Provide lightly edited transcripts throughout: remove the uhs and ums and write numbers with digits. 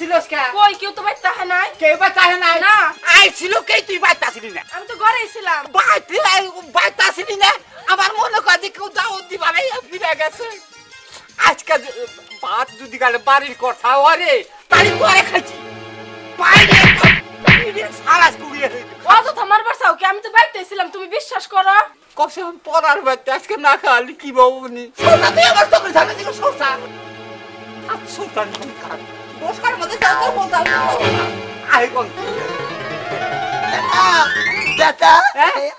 আইছিলস কে কই কেউ তো বাইতে হয় নাই কে বাতাহে নাই না আইছিল কে তুই বাইতাছিলি না আমি তো ঘরেই ছিলাম বাইতাছিলি না আমার মনে কয় যে কেউ দাওয়াত দিবা নাই ফিরে গেছে আজকে ভাত যদি গেলে বাড়ির কথা ওরে বাড়ি করে খাইছি বাইরে সারাস কুড়িয়ে অযথা মারবার চাও কি আমি তো বাইতে ছিলাম তুমি বিশ্বাস করো কসম পড়ার বাইতে আজকে না খালি কি বাবুনি সোনা তুই আমার চোখের সামনে থেকে সরসা সুলতান খান বসকার মধ্যে যাও বলতে আই কোন Data,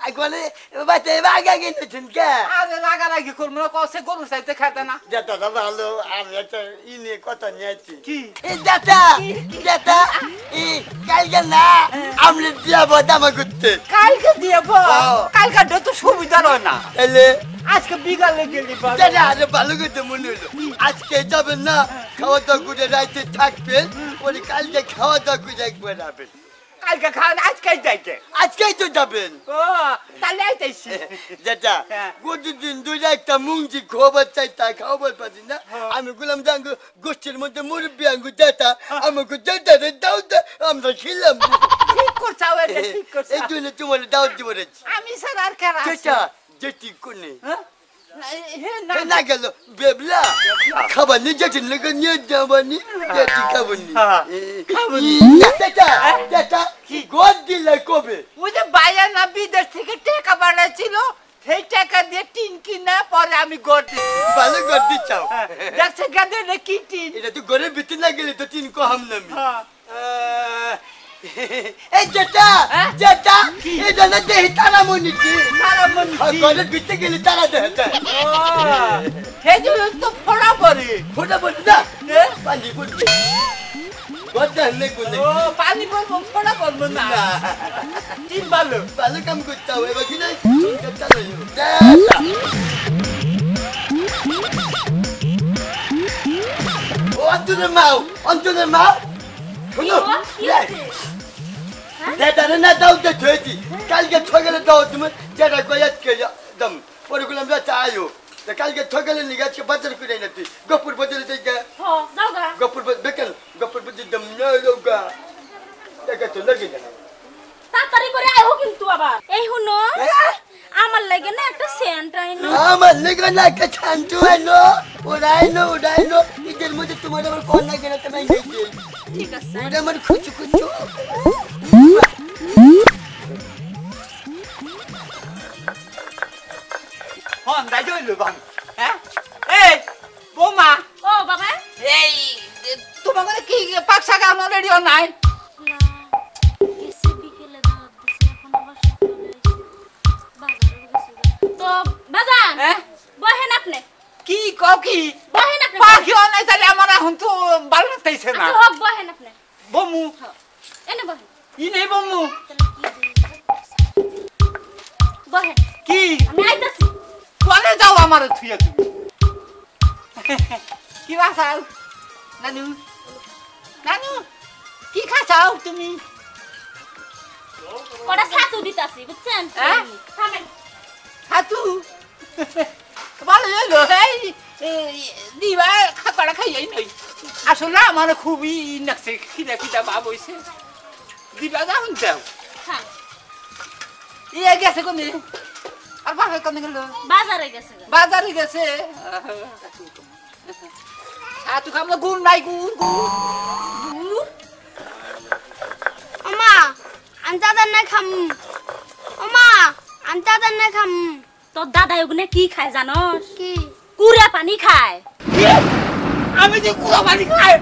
agora vai ter vaga aqui no Tinka. আরে রাগারাগি করব না কসে গরু চাইতে খেতে না Data, tá valendo, a minha ini cotonete. কি Data, data, e calga na, amle dia boda magutte. কালকে দিব কালকে তো সুবিধা রয় না Ele, আজকে বিকালে গেলি বাবা data, ada balugu de munulu. আজকে যাবেন না, খাওয়া দাওয়া করে রাইতে থাকবেন, পরে কালকে খাওয়া দাওয়া করে একবার যাবেন। কালকে খান আজকে যাইতে আজকেই তো যাবেন। ও তাহলে আইতেছি দাদা প্রতিদিন দুইটা একটা মুংজি খবর চাইতা খাবার পাচ্ছি না আমি গুলাম জাঙ্গু গোষ্ঠীর মধ্যে মুরব্বী আঙ্গু দাদা আমাকে দাদা দাও আমরা খেলাম ঠিক করছাও এটা ঠিক করছাও এই জন্য তোমার দাওয়াত দিব রে আমি স্যার আর কারা দাদা যেটি কোনে হে না না গেল বেবলা খাবার নিয়ে যেতে লাগে নিয়ে যাবানি যেটি খাবনি দাদা দাদা কি গোদ দিলে কবে ওই যে বাইরে না বিদেশ থেকে টাকা বাড়াইছিল সেই টাকা দিয়ে টিন কিনা পরে আমি গড় দিচ্ছি ভালো গোদ দিচ্ছাও দেখছে গাঁদে রে কি টিন এটা তো ঘরের ভিতরে না গেলে তো তিন কম নামি এই যেটা যেটা এই জন্য দেহি তারা মনিটি ঘরের ভিতরে গেলে তারা দেহে যায় সেই যে তো ফোড়া পরে ফোটা পড়ে না পানি পড়বে বড় হলে কোনে ও পানি পড়বো ফোড়া পড়বো না টিন ভালো ভালো কাম করতে হবে এবার কি নাই চলো ও অন্তরের মাও শুনো দাদারে না দাও তো থুয়েছি কালকে ঠগেলে দাও তুমি যেটা কয়াত কে দম পরে গুলাম যা চাইও কালকে ঠগেলে নিয়ে আজকে বাজার করে না তুই গপুর বাজারে যাই গা গপুর বেকেন গপুর বাজার দম না লোগা দেখা তো লাগে না তাড়াতাড়ি করে আইও কিন্তু আবার এই হুনো আমার লাগে না একটা সেন্ট আইনো আমার লাগে না একটা ছান্টু আইনো ওরাইনো এদের মধ্যে তোমার আবার কোন লাগে না তুমি গেছি ঠিক আছে ওটা আমার খুচু হন দাই জইলো বাং হ্যাঁ এই বোমা ও বাবা এই তোমার কি পাকশা গান রেডিও নাই এসে বিকেলে দাওয়াত দিছে এখন আবার সকালে তো বাজান হ্যাঁ বহেন আপনি কি কও কি বহেন আপনি পাখি নাই তাহলে আমার এখন তো ভালো লাগতেছে না আচ্ছা হোক বহেন আপনি বমু এনে বহেন ই নেই বমু বহেন কি আমি আইতাছি কোনে যাও আমার থুইয়া তুমি কি বাসাও নানু নানু কি খাচ্ছাও তুমি কটা ছাতু দিতাছি বুঝছেন হ্যাঁ? থামেন হাতু ভালো হলো দিবা খাকড়া খাইয়াই নই আসলে আমার খুবই নাকছে খিদা ভাব হইছে দিবা যাও যাও হ্যাঁ ইয়ে গেছে কোনে আর বাপে কোনে গেল বাজারে গেছে বাজারে গেছে হাতু খামলা গুড় নাই গুড় ওমা আন্তাদার না খাম ওমা আন্তাদার না খাম তোর দাদা ওগুনে কি খায় জানোস কি কুড়া পানি খায় আমি যে কুড়া পানি খাই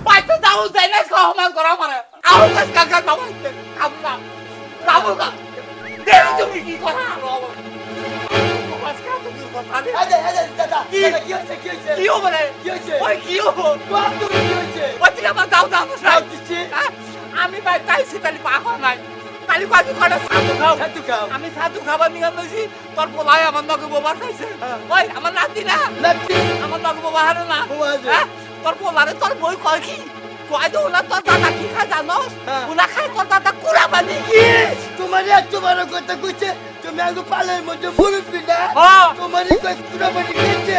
পাইতে দাও দেয় না খাওয়া করা মারে আউ কাজ কাকা বাবু খাবনা বাবু কা দেখ তুমি কি করা দাদা কি হবে ওই কি হবে ওই আমার দাও দাও আমি ভাই তাইছি তাহলে পাগল নাই তাহলে কত কটা সাধু খাও আমি সাধু খাবার নিয়ে আনছি তোর পোলাই আমার নগে বোবার খাইছে ওই আমার নাতি না আমার নগে বোবা হারে না তোর পোলারে তোর বই কয় কি কয় দো না তোর দাদা কি খায় জানোস ওলা খায় তোর দাদা কুড়া বানি কি তোমার এত বড় কথা কইছে তুমি আগে পালের মধ্যে মুরব্বি না তোমারই কই কুড়া বানি খেয়েছে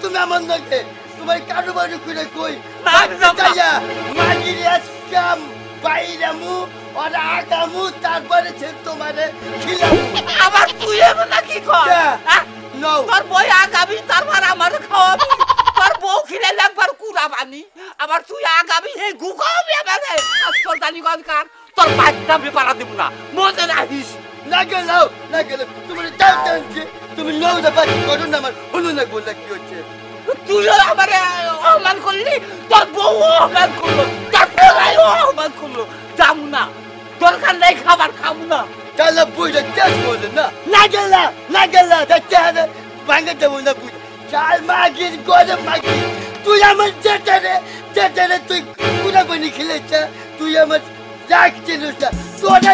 তুমি আমার নগে তোমার কারোবারও করে কই না, যাব না। যাইয়া মাগির আজকাম বাইরামু আর আগামু তারপরে সে তোমারে খিলামু আবার তুই এমন না কি কর নো তোর বই আগাবি তারপর আমার খাওয়াবি তোর বউ খিলে একবার কুড়া বানি আবার তুই আগাবি হে গুখাবি আমারে আর তোর জানি কার তোর বাচ্চা বেপারা দিব না মজা রাখিস না গেল তোমার দাও টানছে তুমি নৌদা বাচ্চা করো না আমার হলো না গোলা কি হচ্ছে তুইও আমারে অপমান করলি তোর বউ অপমান করলো তোর পোলাই অপমান করলো যাবো না দরকার নেই খাবার খাবো না তাহলে বুঝে চাষ বলে না গেল দেখতে হবে ভাঙে দেবো না বুঝে চাল মাগির গরম মাগি তুই আমার চেটারে তুই পুরা বনি খেলেছে তুই আমার রাখছিস না তোরা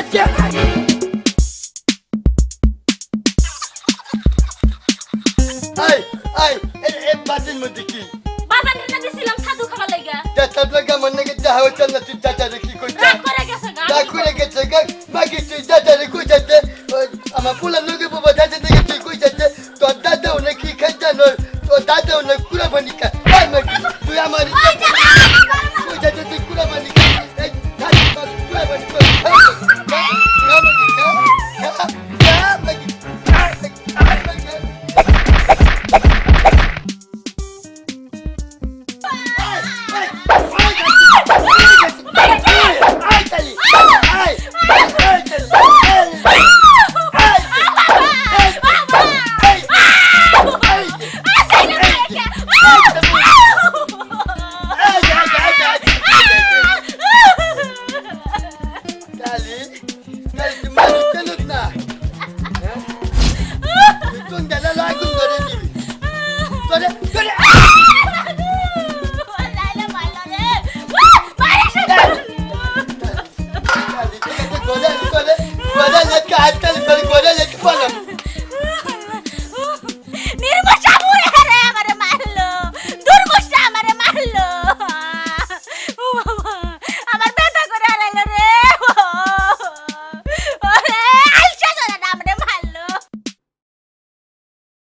আই বাজের মধ্যে কি বাজার নিয়ে দিছিলাম ছাতু খাবার লাগা চাচার লাগা মনে গেছে হাওয়া চল না তুই চাচারে কি কইছিস রাগ করে গেছে গা রাগ করে গেছে গা বাকি তুই চাচারে কইছিস আমার পোলা লোকে বাবা দাদা থেকে তুই কইছিস তোর দাদাও নাকি খাইছে না তোর দাদাও না কুড়া বানি খা তুই আমার কইছিস তুই কুড়া বানি খা এই ধানি কুড়া বানি খা Guarda le carte,